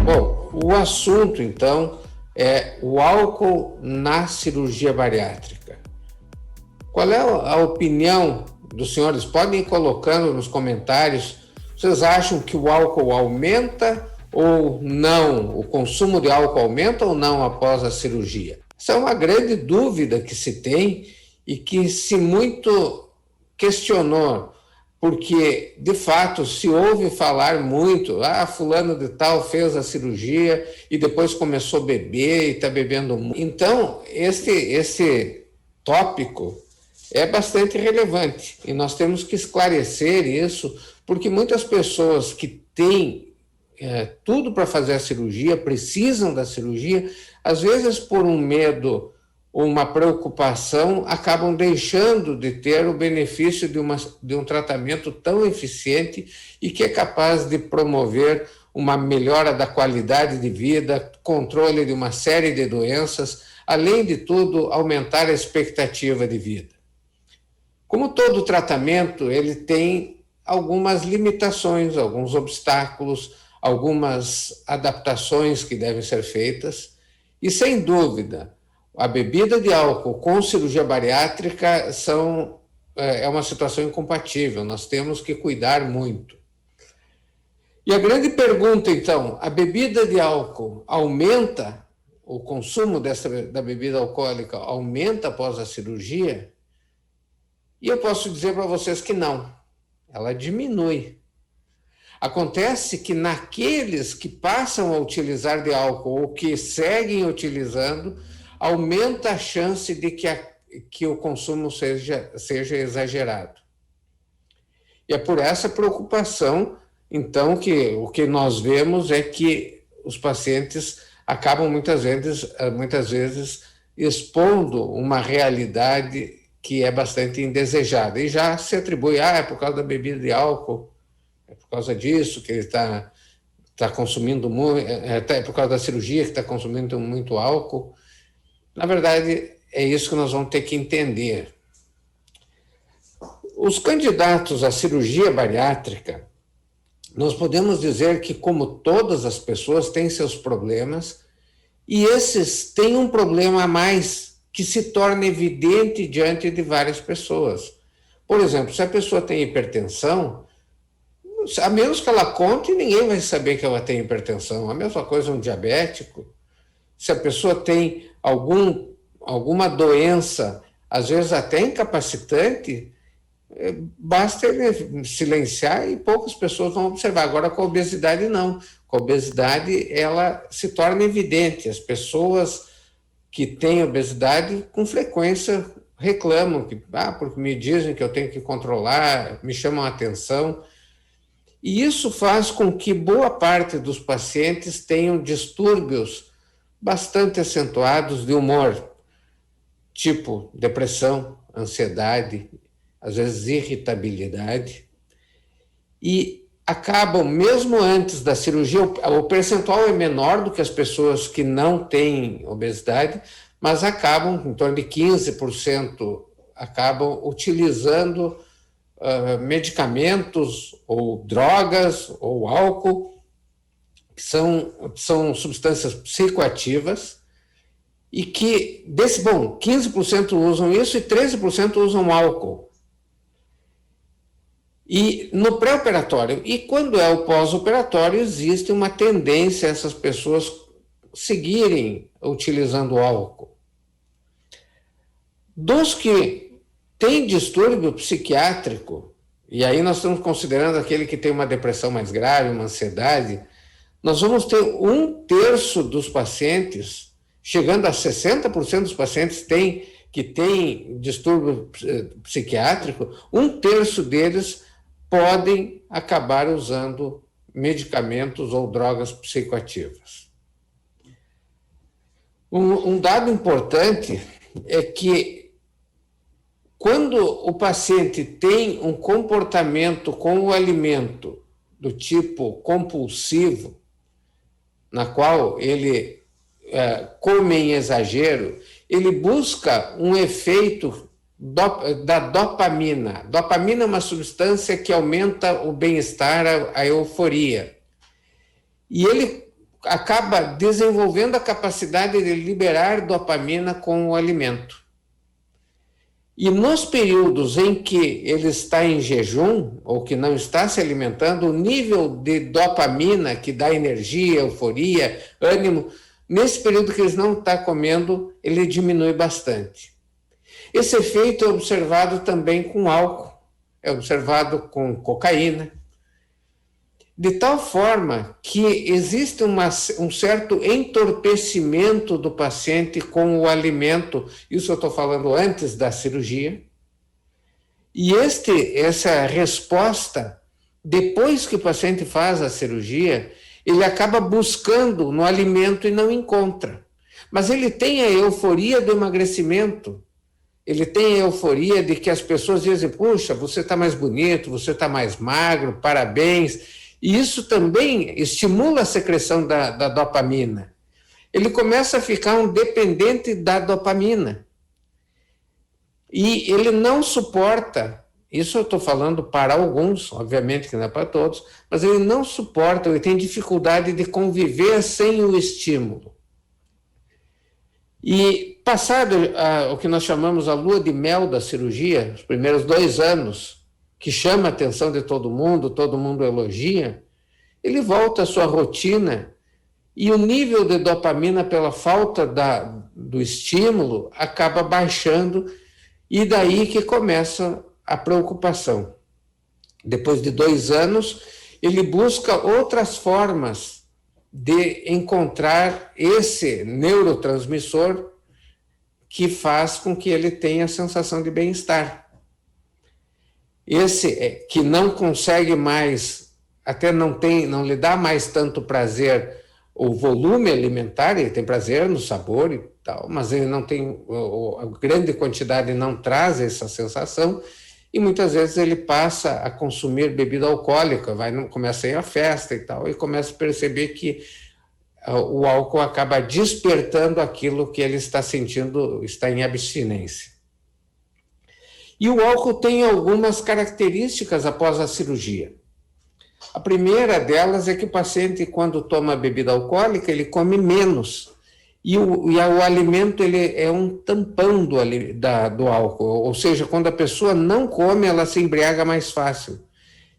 Bom, o assunto, então, é o álcool na cirurgia bariátrica. Qual é a opinião dos senhores? Podem ir colocando nos comentários. Vocês acham que o álcool aumenta ou não? O consumo de álcool aumenta ou não após a cirurgia? Essa é uma grande dúvida que se tem e que se muito questionou, porque, de fato, se ouve falar muito, fulano de tal fez a cirurgia e depois começou a beber e está bebendo muito. Então, esse tópico é bastante relevante e nós temos que esclarecer isso, porque muitas pessoas que têm tudo para fazer a cirurgia, precisam da cirurgia, às vezes por um medo ou uma preocupação, acabam deixando de ter o benefício de um tratamento tão eficiente e que é capaz de promover uma melhora da qualidade de vida, controle de uma série de doenças, além de tudo, aumentar a expectativa de vida. Como todo tratamento, ele tem algumas limitações, alguns obstáculos, algumas adaptações que devem ser feitas, e sem dúvida, a bebida de álcool com cirurgia bariátrica é uma situação incompatível, nós temos que cuidar muito. E a grande pergunta, então, a bebida de álcool aumenta, o consumo da bebida alcoólica aumenta após a cirurgia? E eu posso dizer para vocês que não, ela diminui. Acontece que naqueles que passam a utilizar de álcool ou que seguem utilizando, aumenta a chance de que o consumo seja exagerado. E é por essa preocupação, então, que o que nós vemos é que os pacientes acabam muitas vezes expondo uma realidade que é bastante indesejada. E já se atribui, é por causa da bebida de álcool, é por causa disso que ele está consumindo muito, é por causa da cirurgia que está consumindo muito álcool. Na verdade, é isso que nós vamos ter que entender. Os candidatos à cirurgia bariátrica, nós podemos dizer que, como todas as pessoas, têm seus problemas, e esses têm um problema a mais que se torna evidente diante de várias pessoas. Por exemplo, se a pessoa tem hipertensão, a menos que ela conte, ninguém vai saber que ela tem hipertensão. A mesma coisa um diabético. Se a pessoa tem alguma doença, às vezes até incapacitante, basta ele silenciar e poucas pessoas vão observar. Agora, com a obesidade, não. Com a obesidade, ela se torna evidente. As pessoas que têm obesidade, com frequência, reclamam, porque me dizem que eu tenho que controlar, me chamam a atenção. E isso faz com que boa parte dos pacientes tenham distúrbios bastante acentuados de humor, tipo depressão, ansiedade, às vezes irritabilidade, e acabam, mesmo antes da cirurgia, o percentual é menor do que as pessoas que não têm obesidade, mas acabam, em torno de 15%, acabam utilizando medicamentos ou drogas ou álcool, que são substâncias psicoativas, e que, 15% usam isso e 13% usam álcool. E no pré-operatório, e quando é o pós-operatório, existe uma tendência a essas pessoas seguirem utilizando álcool. Dos que têm distúrbio psiquiátrico, e aí nós estamos considerando aquele que tem uma depressão mais grave, uma ansiedade, nós vamos ter 1/3 dos pacientes, chegando a 60% dos pacientes que têm distúrbio psiquiátrico, 1/3 deles podem acabar usando medicamentos ou drogas psicoativas. Um dado importante é que quando o paciente tem um comportamento com o alimento do tipo compulsivo, na qual ele come em exagero, ele busca um efeito da dopamina. Dopamina é uma substância que aumenta o bem-estar, a euforia. E ele acaba desenvolvendo a capacidade de liberar dopamina com o alimento. E nos períodos em que ele está em jejum, ou que não está se alimentando, o nível de dopamina, que dá energia, euforia, ânimo, nesse período que ele não está comendo, ele diminui bastante. Esse efeito é observado também com álcool, é observado com cocaína, de tal forma que existe um certo entorpecimento do paciente com o alimento, isso eu estou falando antes da cirurgia, e essa resposta, depois que o paciente faz a cirurgia, ele acaba buscando no alimento e não encontra. Mas ele tem a euforia do emagrecimento, ele tem a euforia de que as pessoas dizem, puxa, você está mais bonito, você está mais magro, parabéns. E isso também estimula a secreção da dopamina. Ele começa a ficar um dependente da dopamina. E ele não suporta, isso eu estou falando para alguns, obviamente que não é para todos, mas ele não suporta, ele tem dificuldade de conviver sem o estímulo. E passado o que nós chamamos a lua de mel da cirurgia, os primeiros 2 anos, que chama a atenção de todo mundo elogia, ele volta à sua rotina e o nível de dopamina pela falta do estímulo acaba baixando e daí que começa a preocupação. Depois de 2 anos, ele busca outras formas de encontrar esse neurotransmissor que faz com que ele tenha a sensação de bem-estar. Esse que não consegue mais, até não lhe dá mais tanto prazer o volume alimentar, ele tem prazer no sabor e tal, mas ele não tem, a grande quantidade não traz essa sensação, e muitas vezes ele passa a consumir bebida alcoólica, começa a ir à festa e tal, e começa a perceber que o álcool acaba despertando aquilo que ele está sentindo, está em abstinência. E o álcool tem algumas características após a cirurgia. A primeira delas é que o paciente, quando toma bebida alcoólica, ele come menos. E o alimento ele é um tampão do álcool. Ou seja, quando a pessoa não come, ela se embriaga mais fácil.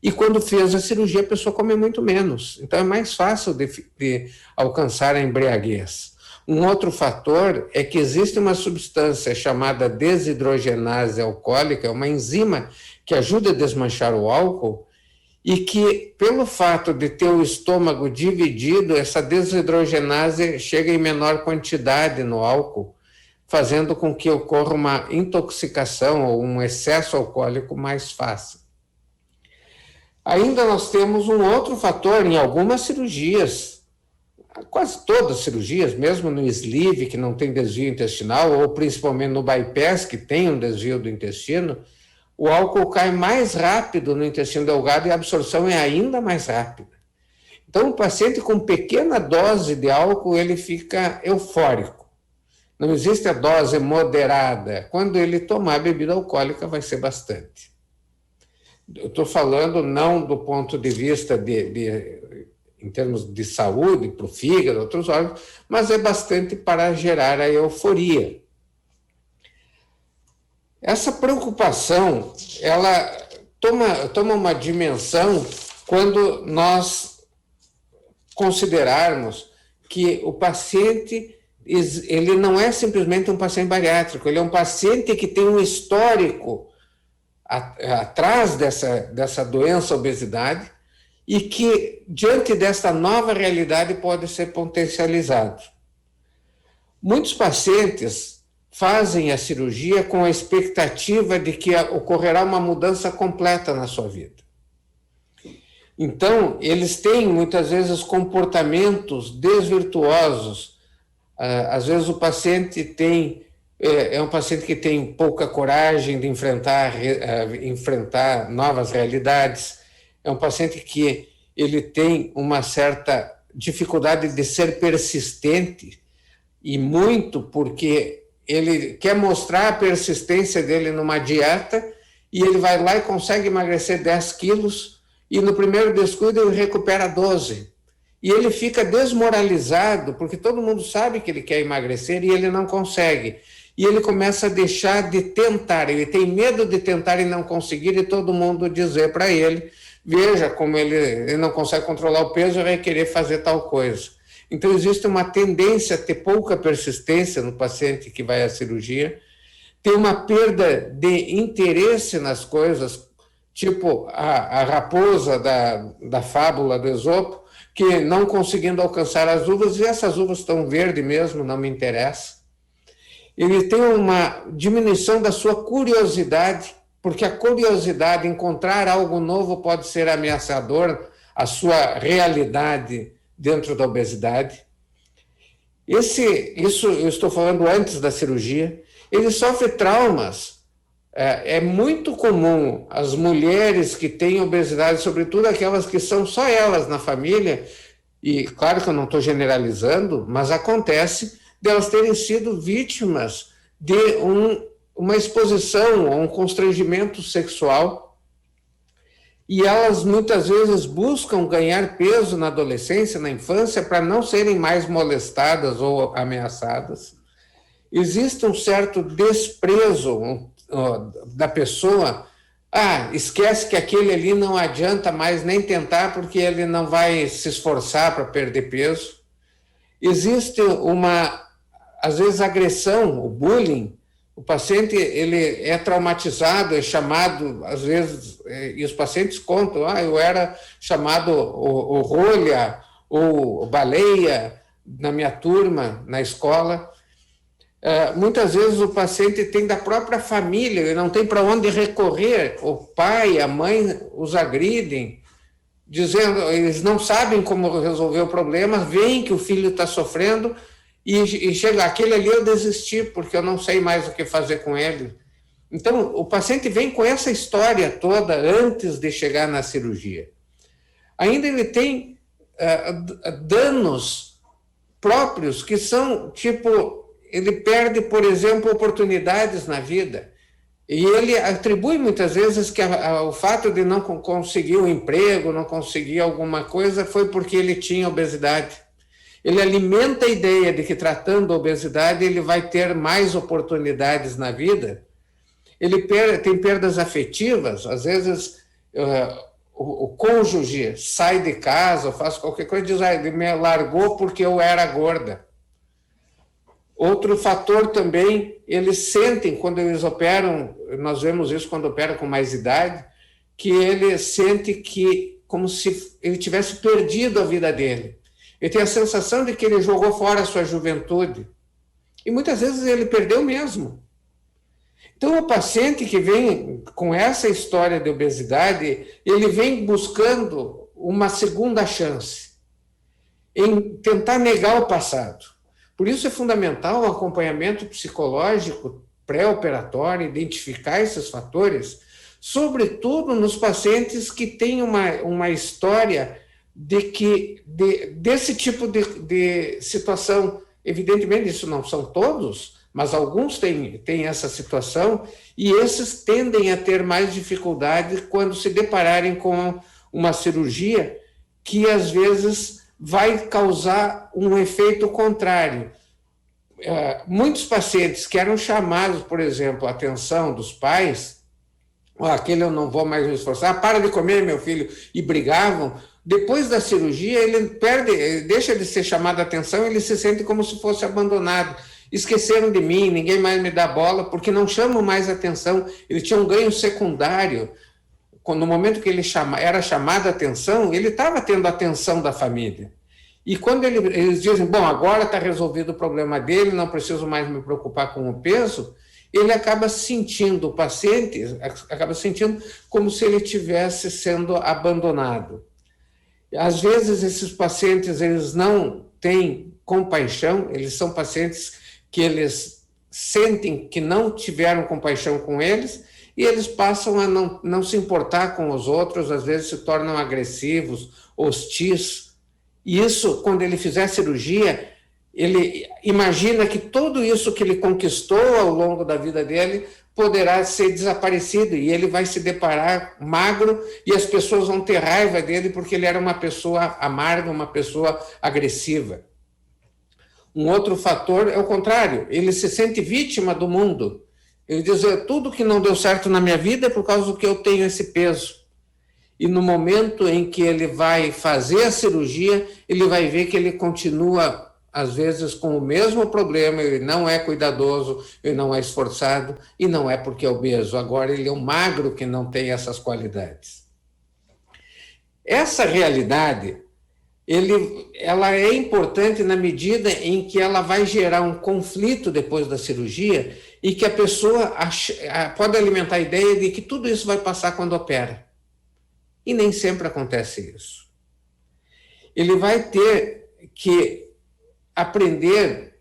E quando fez a cirurgia, a pessoa come muito menos. Então é mais fácil de alcançar a embriaguez. Um outro fator é que existe uma substância chamada desidrogenase alcoólica, uma enzima que ajuda a desmanchar o álcool, e que, pelo fato de ter o estômago dividido, essa desidrogenase chega em menor quantidade no álcool, fazendo com que ocorra uma intoxicação ou um excesso alcoólico mais fácil. Ainda nós temos um outro fator em algumas cirurgias, quase todas as cirurgias, mesmo no sleeve, que não tem desvio intestinal, ou principalmente no bypass, que tem um desvio do intestino, o álcool cai mais rápido no intestino delgado e a absorção é ainda mais rápida. Então, o paciente com pequena dose de álcool, ele fica eufórico. Não existe a dose moderada. Quando ele tomar bebida alcoólica, vai ser bastante. Eu estou falando não do ponto de vista em termos de saúde, para o fígado, outros órgãos, mas é bastante para gerar a euforia. Essa preocupação, ela toma uma dimensão quando nós considerarmos que o paciente, ele não é simplesmente um paciente bariátrico, ele é um paciente que tem um histórico atrás dessa doença, obesidade, e que, diante desta nova realidade, pode ser potencializado. Muitos pacientes fazem a cirurgia com a expectativa de que ocorrerá uma mudança completa na sua vida. Então, eles têm, muitas vezes, comportamentos desvirtuosos. Às vezes, o paciente é um paciente que tem pouca coragem de enfrentar novas realidades. É um paciente que ele tem uma certa dificuldade de ser persistente, e muito porque ele quer mostrar a persistência dele numa dieta, e ele vai lá e consegue emagrecer 10 quilos, e no primeiro descuido ele recupera 12. e ele fica desmoralizado, porque todo mundo sabe que ele quer emagrecer e ele não consegue. E ele começa a deixar de tentar, ele tem medo de tentar e não conseguir, e todo mundo dizer para ele, veja como ele não consegue controlar o peso e vai querer fazer tal coisa. Então existe uma tendência a ter pouca persistência no paciente que vai à cirurgia, tem uma perda de interesse nas coisas, tipo a raposa da fábula do Esopo, que não conseguindo alcançar as uvas, e essas uvas estão verdes mesmo, não me interessa. Ele tem uma diminuição da sua curiosidade, porque a curiosidade, encontrar algo novo, pode ser ameaçador à sua realidade dentro da obesidade. Isso eu estou falando antes da cirurgia. Ele sofre traumas. É muito comum as mulheres que têm obesidade, sobretudo aquelas que são só elas na família, e claro que eu não estou generalizando, mas acontece delas terem sido vítimas de uma exposição ou um constrangimento sexual, e elas muitas vezes buscam ganhar peso na adolescência, na infância, para não serem mais molestadas ou ameaçadas. Existe um certo desprezo da pessoa. Esquece que aquele ali não adianta mais nem tentar, porque ele não vai se esforçar para perder peso. Existe às vezes, agressão, o bullying. O paciente ele é traumatizado, é chamado, às vezes, e os pacientes contam, eu era chamado o rolha ou baleia na minha turma, na escola. Muitas vezes o paciente tem da própria família, ele não tem para onde recorrer, o pai, a mãe os agridem, dizendo, eles não sabem como resolver o problema, veem que o filho está sofrendo e chega, aquele ali eu desisti, porque eu não sei mais o que fazer com ele. Então, o paciente vem com essa história toda antes de chegar na cirurgia. Ainda ele tem danos próprios que são, tipo, ele perde, por exemplo, oportunidades na vida. E ele atribui muitas vezes que o fato de não conseguir um emprego, não conseguir alguma coisa, foi porque ele tinha obesidade. Ele alimenta a ideia de que, tratando a obesidade, ele vai ter mais oportunidades na vida. Ele tem perdas afetivas, às vezes o cônjuge sai de casa, ou faz qualquer coisa, e diz, ele me largou porque eu era gorda. Outro fator também, eles sentem, quando eles operam, nós vemos isso quando operam com mais idade, que ele sente que, como se ele tivesse perdido a vida dele. Ele tem a sensação de que ele jogou fora a sua juventude. E muitas vezes ele perdeu mesmo. Então, o paciente que vem com essa história de obesidade, ele vem buscando uma segunda chance em tentar negar o passado. Por isso é fundamental o acompanhamento psicológico pré-operatório, identificar esses fatores, sobretudo nos pacientes que têm uma história desse tipo de situação. Evidentemente, isso não são todos, mas alguns têm essa situação, e esses tendem a ter mais dificuldade quando se depararem com uma cirurgia que, às vezes, vai causar um efeito contrário. Muitos pacientes que eram chamados, por exemplo, a atenção dos pais, aquele eu não vou mais me esforçar, para de comer, meu filho, e brigavam. Depois da cirurgia, ele deixa de ser chamado a atenção, ele se sente como se fosse abandonado. Esqueceram de mim, ninguém mais me dá bola, porque não chamam mais atenção. Ele tinha um ganho secundário. No momento que ele era chamado a atenção, ele estava tendo a atenção da família. E quando eles dizem, bom, agora está resolvido o problema dele, não preciso mais me preocupar com o peso, ele acaba sentindo, o paciente acaba sentindo como se ele estivesse sendo abandonado. Às vezes, esses pacientes, eles não têm compaixão, eles são pacientes que eles sentem que não tiveram compaixão com eles, e eles passam a não se importar com os outros, às vezes se tornam agressivos, hostis. E isso, quando ele fizer cirurgia, ele imagina que tudo isso que ele conquistou ao longo da vida dele poderá ser desaparecido e ele vai se deparar magro e as pessoas vão ter raiva dele porque ele era uma pessoa amarga, uma pessoa agressiva. Um outro fator é o contrário, ele se sente vítima do mundo. Ele diz, tudo que não deu certo na minha vida é por causa do que eu tenho esse peso. E no momento em que ele vai fazer a cirurgia, ele vai ver que ele continua às vezes com o mesmo problema, ele não é cuidadoso, ele não é esforçado, e não é porque é obeso, agora ele é um magro que não tem essas qualidades. Essa realidade, ela é importante na medida em que ela vai gerar um conflito depois da cirurgia e que a pessoa pode alimentar a ideia de que tudo isso vai passar quando opera. E nem sempre acontece isso. Ele vai ter que aprender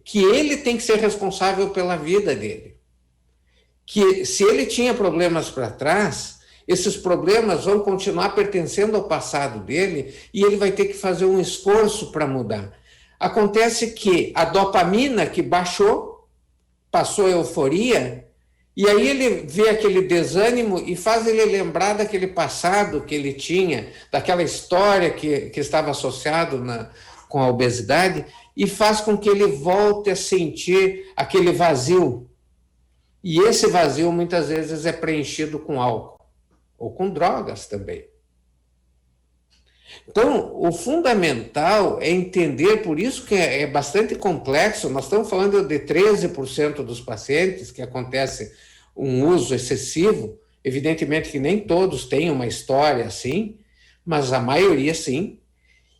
que ele tem que ser responsável pela vida dele. Que se ele tinha problemas para trás, esses problemas vão continuar pertencendo ao passado dele e ele vai ter que fazer um esforço para mudar. Acontece que a dopamina que passou a euforia, e aí ele vê aquele desânimo e faz ele lembrar daquele passado que ele tinha, daquela história que estava associado com a obesidade, e faz com que ele volte a sentir aquele vazio. E esse vazio muitas vezes é preenchido com álcool, ou com drogas também. Então, o fundamental é entender, por isso que é bastante complexo, nós estamos falando de 13% dos pacientes que acontece um uso excessivo, evidentemente que nem todos têm uma história assim, mas a maioria sim,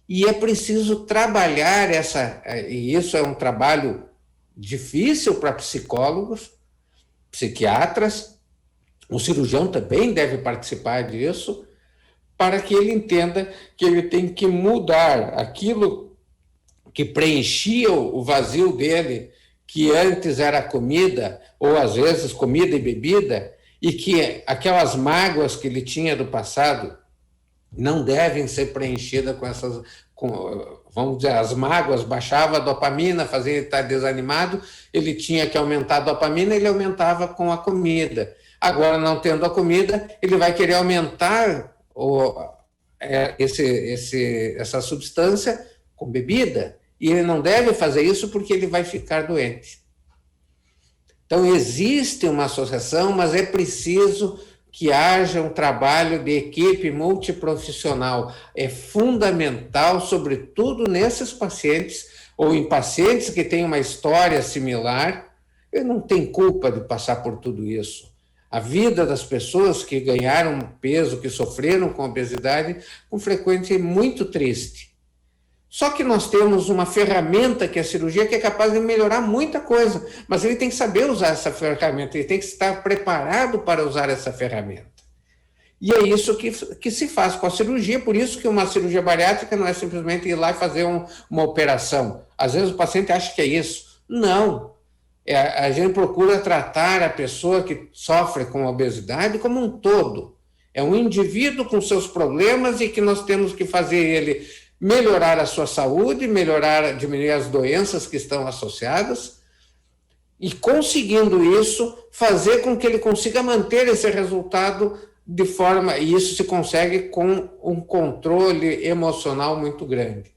e é preciso trabalhar e isso é um trabalho difícil para psicólogos, psiquiatras, o cirurgião também deve participar disso, para que ele entenda que ele tem que mudar aquilo que preenchia o vazio dele, que antes era comida, ou às vezes comida e bebida, e que aquelas mágoas que ele tinha do passado não devem ser preenchidas vamos dizer, as mágoas, baixava a dopamina, fazia ele estar desanimado, ele tinha que aumentar a dopamina, ele aumentava com a comida. Agora, não tendo a comida, ele vai querer aumentar essa substância com bebida, e ele não deve fazer isso porque ele vai ficar doente. Então, existe uma associação, mas é preciso que haja um trabalho de equipe multiprofissional. É fundamental, sobretudo nesses pacientes, ou em pacientes que têm uma história similar, ele não tem culpa de passar por tudo isso. A vida das pessoas que ganharam peso, que sofreram com obesidade, com frequência é muito triste. Só que nós temos uma ferramenta que é a cirurgia que é capaz de melhorar muita coisa, mas ele tem que saber usar essa ferramenta, ele tem que estar preparado para usar essa ferramenta. E é isso que se faz com a cirurgia, por isso que uma cirurgia bariátrica não é simplesmente ir lá e fazer uma operação. Às vezes o paciente acha que é isso. Não. A gente procura tratar a pessoa que sofre com obesidade como um todo. É um indivíduo com seus problemas e que nós temos que fazer ele melhorar a sua saúde, diminuir as doenças que estão associadas e, conseguindo isso, fazer com que ele consiga manter esse resultado e isso se consegue com um controle emocional muito grande.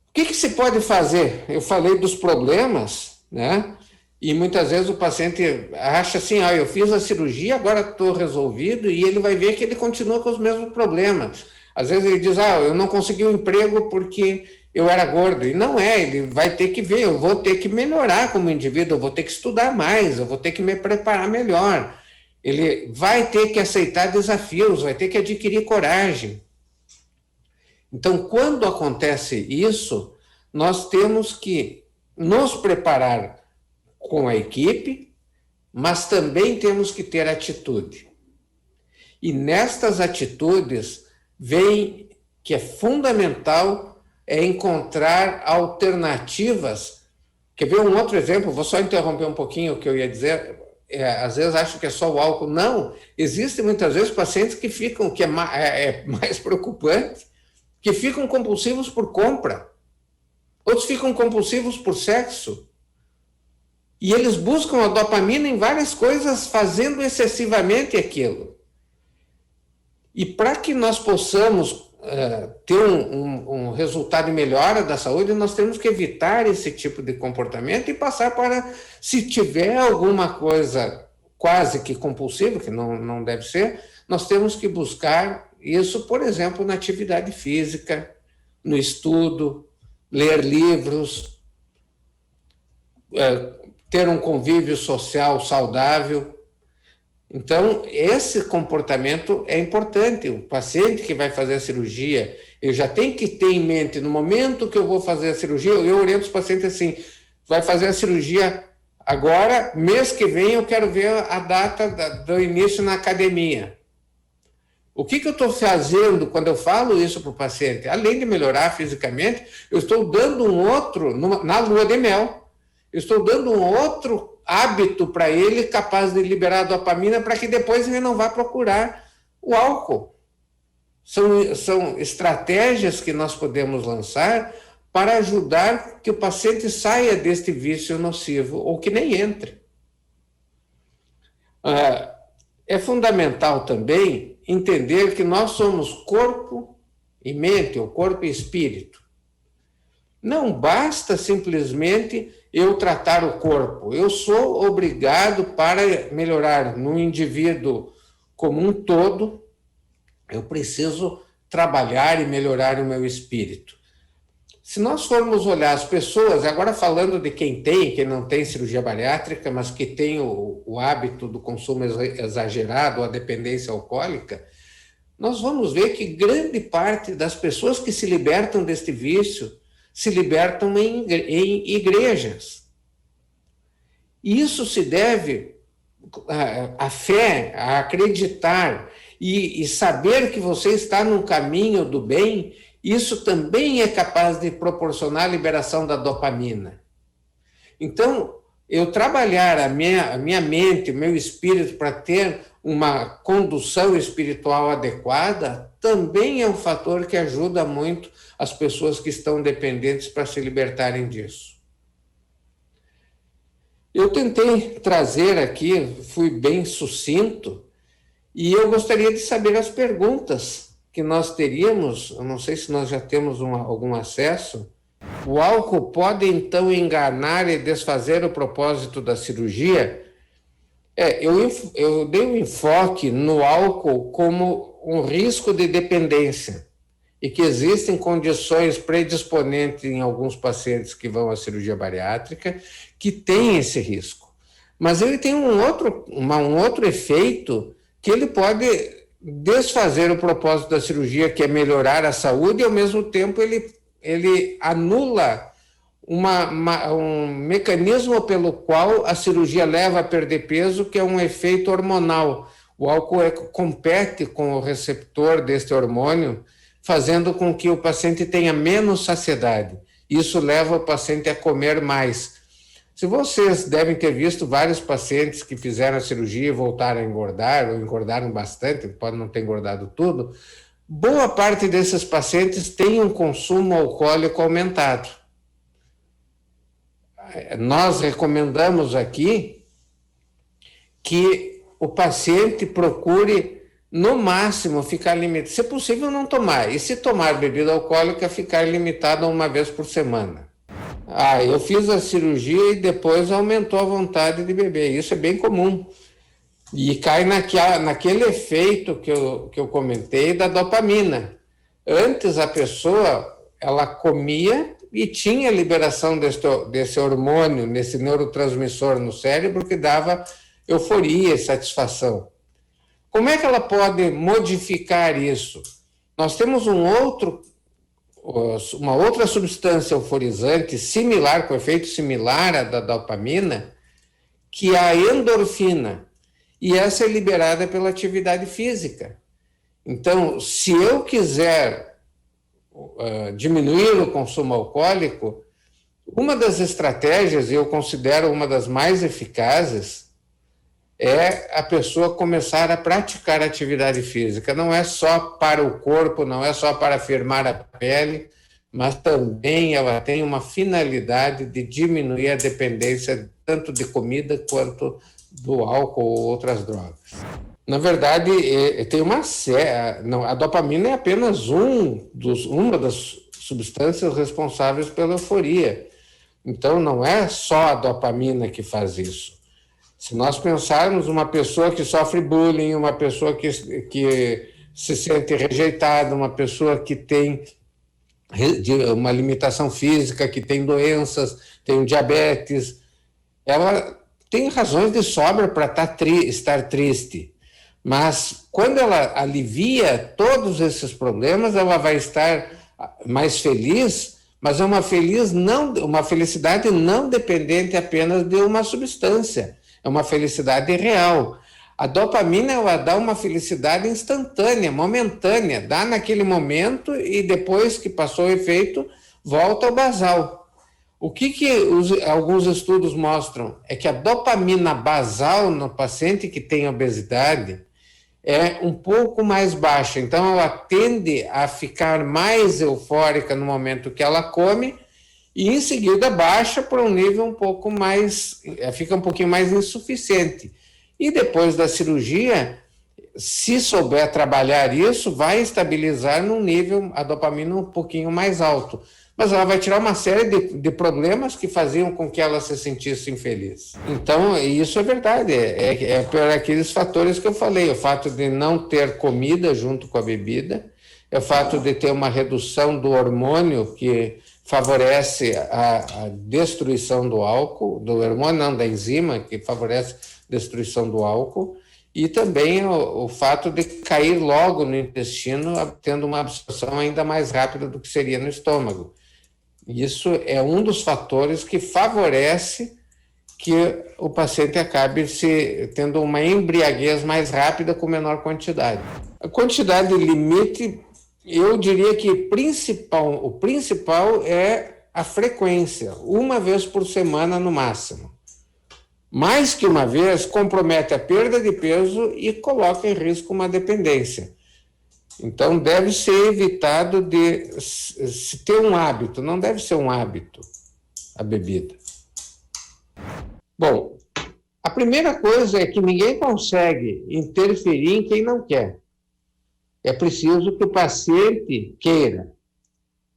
O que se pode fazer? Eu falei dos problemas, né? E muitas vezes o paciente acha assim, eu fiz a cirurgia, agora estou resolvido, e ele vai ver que ele continua com os mesmos problemas. Às vezes ele diz, eu não consegui um emprego porque eu era gordo. E não é, ele vai ter que ver, eu vou ter que melhorar como indivíduo, eu vou ter que estudar mais, eu vou ter que me preparar melhor. Ele vai ter que aceitar desafios, vai ter que adquirir coragem. Então, quando acontece isso, nós temos que nos preparar com a equipe, mas também temos que ter atitude. E nestas atitudes, vem que é fundamental encontrar alternativas. Quer ver um outro exemplo? Vou só interromper um pouquinho o que eu ia dizer. Às vezes acho que é só o álcool. Não, existem muitas vezes pacientes que ficam, que é mais preocupante, que ficam compulsivos por compra. Outros ficam compulsivos por sexo. E eles buscam a dopamina em várias coisas, fazendo excessivamente aquilo. E para que nós possamos ter um resultado de melhora da saúde, nós temos que evitar esse tipo de comportamento e passar para, se tiver alguma coisa quase que compulsiva, que não deve ser, nós temos que buscar isso, por exemplo, na atividade física, no estudo, ler livros, ter um convívio social saudável. Então, esse comportamento é importante. O paciente que vai fazer a cirurgia, ele já tem que ter em mente, no momento que eu vou fazer a cirurgia, eu oriento os pacientes assim, vai fazer a cirurgia agora, mês que vem eu quero ver a data do início na academia. O que eu estou fazendo quando eu falo isso para o paciente? Além de melhorar fisicamente, eu estou dando um outro, na lua de mel, eu estou dando um outro hábito para ele capaz de liberar a dopamina para que depois ele não vá procurar o álcool. São estratégias que nós podemos lançar para ajudar que o paciente saia deste vício nocivo ou que nem entre. É fundamental também entender que nós somos corpo e mente, ou corpo e espírito. Não basta simplesmente eu tratar o corpo. Eu sou obrigado, para melhorar no indivíduo como um todo, eu preciso trabalhar e melhorar o meu espírito. Se nós formos olhar as pessoas, agora falando de quem não tem cirurgia bariátrica, mas que tem o hábito do consumo exagerado, a dependência alcoólica, nós vamos ver que grande parte das pessoas que se libertam deste vício se libertam em igrejas. Isso se deve à fé, a acreditar e saber que você está no caminho do bem. Isso também é capaz de proporcionar a liberação da dopamina. Então, eu trabalhar a minha mente, o meu espírito para ter uma condução espiritual adequada, também é um fator que ajuda muito as pessoas que estão dependentes para se libertarem disso. Eu tentei trazer aqui, fui bem sucinto, e eu gostaria de saber as perguntas que nós teríamos. Eu não sei se nós já temos algum acesso. O álcool pode, então, enganar e desfazer o propósito da cirurgia? Eu dei um enfoque no álcool como um risco de dependência e que existem condições predisponentes em alguns pacientes que vão à cirurgia bariátrica que têm esse risco. Mas ele tem um outro efeito que ele pode desfazer o propósito da cirurgia, que é melhorar a saúde, e ao mesmo tempo ele anula um mecanismo pelo qual a cirurgia leva a perder peso, que é um efeito hormonal. O álcool compete com o receptor deste hormônio, fazendo com que o paciente tenha menos saciedade. Isso leva o paciente a comer mais. Se vocês devem ter visto vários pacientes que fizeram a cirurgia e voltaram a engordar, ou engordaram bastante, podem não ter engordado tudo, boa parte desses pacientes tem um consumo alcoólico aumentado. Nós recomendamos aqui que o paciente procure, no máximo, ficar limitado. Se possível, não tomar. E se tomar bebida alcoólica, ficar limitado a uma vez por semana. Eu fiz a cirurgia e depois aumentou a vontade de beber. Isso é bem comum. E cai naquele efeito que eu comentei da dopamina. Antes a pessoa, ela comia e tinha liberação desse hormônio, desse neurotransmissor no cérebro que dava euforia e satisfação. Como é que ela pode modificar isso? Nós temos uma outra substância euforizante similar, com efeito similar à da dopamina, que é a endorfina. E essa é liberada pela atividade física. Então, se eu quiser diminuir o consumo alcoólico, uma das estratégias, e eu considero uma das mais eficazes, é a pessoa começar a praticar atividade física. Não é só para o corpo, não é só para firmar a pele, mas também ela tem uma finalidade de diminuir a dependência tanto de comida quanto do álcool ou outras drogas. Na verdade, tem uma série. A dopamina é apenas uma das substâncias responsáveis pela euforia. Então, não é só a dopamina que faz isso. Se nós pensarmos uma pessoa que sofre bullying, uma pessoa que se sente rejeitada, uma pessoa que tem uma limitação física, que tem doenças, tem diabetes, ela tem razões de sobra para estar triste. Mas quando ela alivia todos esses problemas, ela vai estar mais feliz, mas é uma felicidade não dependente apenas de uma substância, é uma felicidade real. A dopamina, ela dá uma felicidade instantânea, momentânea, dá naquele momento e depois que passou o efeito, volta ao basal. O que alguns estudos mostram é que a dopamina basal no paciente que tem obesidade é um pouco mais baixa, então ela tende a ficar mais eufórica no momento que ela come e em seguida baixa para um nível um pouco mais, fica um pouquinho mais insuficiente. E depois da cirurgia, se souber trabalhar isso, vai estabilizar num nível, a dopamina um pouquinho mais alto. Mas ela vai tirar uma série de problemas que faziam com que ela se sentisse infeliz. Então, isso é verdade, é por aqueles fatores que eu falei, o fato de não ter comida junto com a bebida, é o fato de ter uma redução do hormônio que favorece a destruição do álcool, do hormônio não, da enzima, que favorece a destruição do álcool, e também o fato de cair logo no intestino, tendo uma absorção ainda mais rápida do que seria no estômago. Isso é um dos fatores que favorece que o paciente acabe tendo uma embriaguez mais rápida com menor quantidade. A quantidade limite, eu diria que o principal é a frequência, uma vez por semana no máximo. Mais que uma vez, compromete a perda de peso e coloca em risco uma dependência. Então, deve ser evitado de se ter um hábito, não deve ser um hábito a bebida. Bom, a primeira coisa é que ninguém consegue interferir em quem não quer. É preciso que o paciente queira.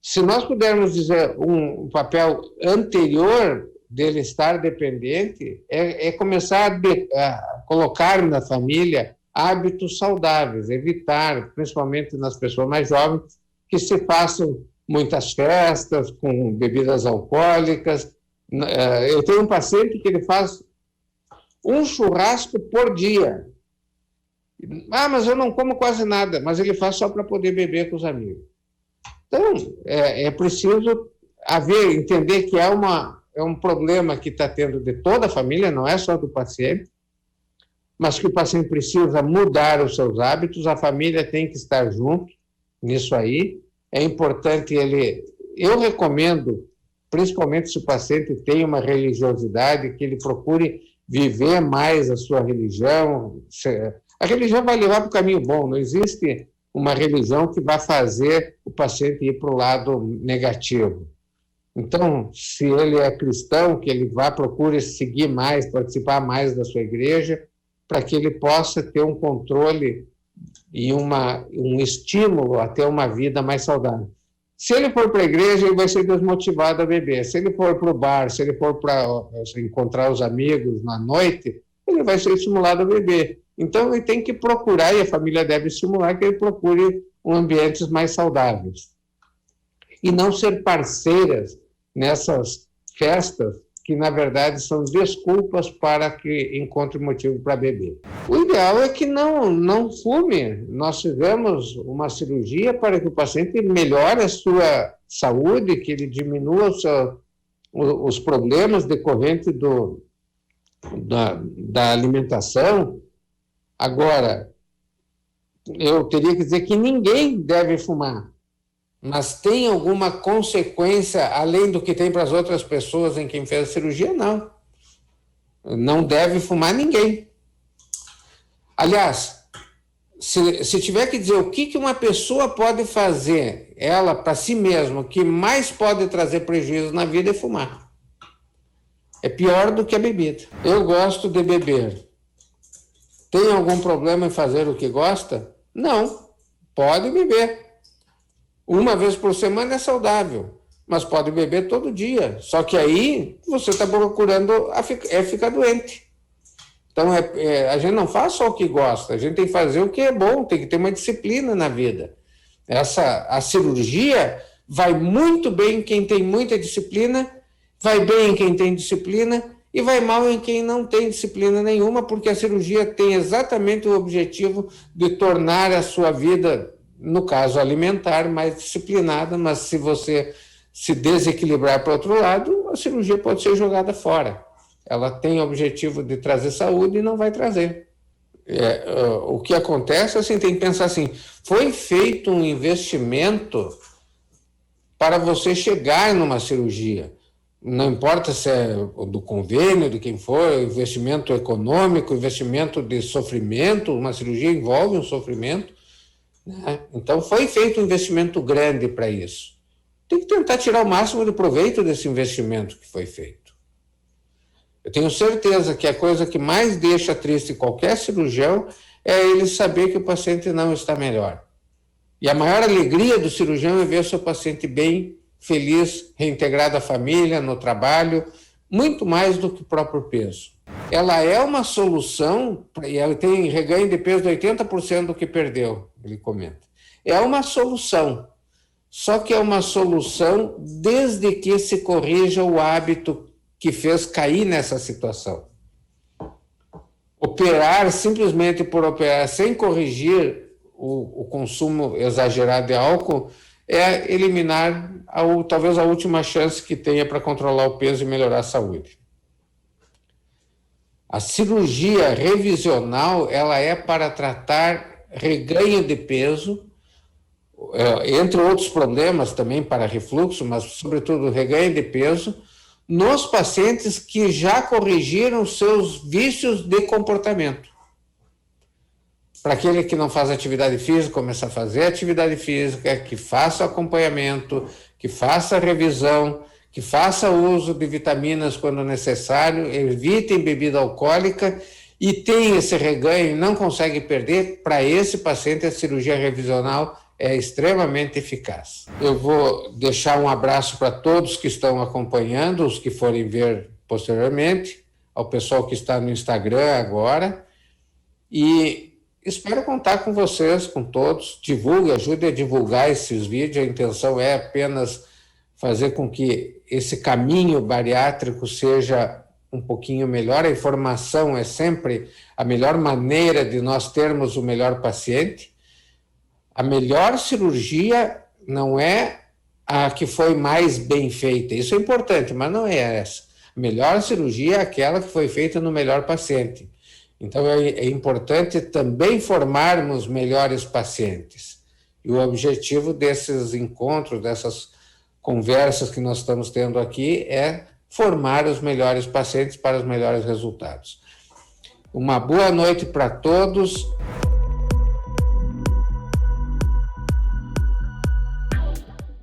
Se nós pudermos dizer um papel anterior dele estar dependente, é começar a colocar na família hábitos saudáveis, evitar, principalmente nas pessoas mais jovens, que se façam muitas festas com bebidas alcoólicas. Eu tenho um paciente que ele faz um churrasco por dia. Mas eu não como quase nada, mas ele faz só para poder beber com os amigos. Então, é preciso entender que é um problema que está tendo de toda a família, não é só do paciente, mas que o paciente precisa mudar os seus hábitos, a família tem que estar junto nisso aí. É importante eu recomendo, principalmente se o paciente tem uma religiosidade, que ele procure viver mais a sua religião. A religião vai levar para o caminho bom, não existe uma religião que vai fazer o paciente ir para o lado negativo. Então, se ele é cristão, que ele procure seguir mais, participar mais da sua igreja, para que ele possa ter um controle e um estímulo a ter uma vida mais saudável. Se ele for para a igreja, ele vai ser desmotivado a beber. Se ele for para o bar, se ele for para encontrar os amigos na noite, ele vai ser estimulado a beber. Então, ele tem que procurar, e a família deve estimular, que ele procure ambientes mais saudáveis. E não ser parceiras nessas festas que, na verdade, são desculpas para que encontre motivo para beber. O ideal é que não fume. Nós fizemos uma cirurgia para que o paciente melhore a sua saúde, que ele diminua os problemas decorrentes da alimentação. Agora, eu teria que dizer que ninguém deve fumar, mas tem alguma consequência além do que tem para as outras pessoas em quem fez a cirurgia? Não. Não deve fumar ninguém. Aliás, se tiver que dizer o que uma pessoa pode fazer, ela para si mesma, o que mais pode trazer prejuízo na vida é fumar. É pior do que a bebida. Eu gosto de beber. Tem algum problema em fazer o que gosta? Não. Pode beber. Uma vez por semana é saudável, mas pode beber todo dia. Só que aí você está procurando ficar doente. Então, a gente não faz só o que gosta, a gente tem que fazer o que é bom, tem que ter uma disciplina na vida. A cirurgia vai muito bem em quem tem muita disciplina, vai bem em quem tem disciplina e vai mal em quem não tem disciplina nenhuma, porque a cirurgia tem exatamente o objetivo de tornar a sua vida, no caso alimentar, mais disciplinada, mas se você se desequilibrar para o outro lado, a cirurgia pode ser jogada fora. Ela tem o objetivo de trazer saúde e não vai trazer. O que acontece, assim, tem que pensar assim, foi feito um investimento para você chegar numa cirurgia. Não importa se é do convênio, de quem for, investimento econômico, investimento de sofrimento, uma cirurgia envolve um sofrimento, né? Então foi feito um investimento grande para isso. Tem que tentar tirar o máximo de proveito desse investimento que foi feito. Eu tenho certeza que a coisa que mais deixa triste qualquer cirurgião é ele saber que o paciente não está melhor. E a maior alegria do cirurgião é ver o seu paciente bem, feliz, reintegrado à família, no trabalho, muito mais do que o próprio peso. Ela é uma solução, e ela tem reganho de peso de 80% do que perdeu, ele comenta. É uma solução, só que é uma solução desde que se corrija o hábito que fez cair nessa situação. Operar simplesmente por operar, sem corrigir o consumo exagerado de álcool, é eliminar talvez a última chance que tenha para controlar o peso e melhorar a saúde. A cirurgia revisional, ela é para tratar reganho de peso, entre outros problemas também para refluxo, mas sobretudo reganho de peso, nos pacientes que já corrigiram seus vícios de comportamento. Para aquele que não faz atividade física, começar a fazer atividade física, que faça acompanhamento, que faça revisão, que faça uso de vitaminas quando necessário, evitem bebida alcoólica e tem esse reganho e não consegue perder, para esse paciente a cirurgia revisional é extremamente eficaz. Eu vou deixar um abraço para todos que estão acompanhando, os que forem ver posteriormente, ao pessoal que está no Instagram agora, e espero contar com vocês, com todos. Divulgue, ajude a divulgar esses vídeos, a intenção é apenas fazer com que esse caminho bariátrico seja um pouquinho melhor. A informação é sempre a melhor maneira de nós termos o melhor paciente. A melhor cirurgia não é a que foi mais bem feita. Isso é importante, mas não é essa. A melhor cirurgia é aquela que foi feita no melhor paciente. Então, é importante também formarmos melhores pacientes. E o objetivo desses encontros, dessas conversas que nós estamos tendo aqui, é formar os melhores pacientes para os melhores resultados. Uma boa noite para todos.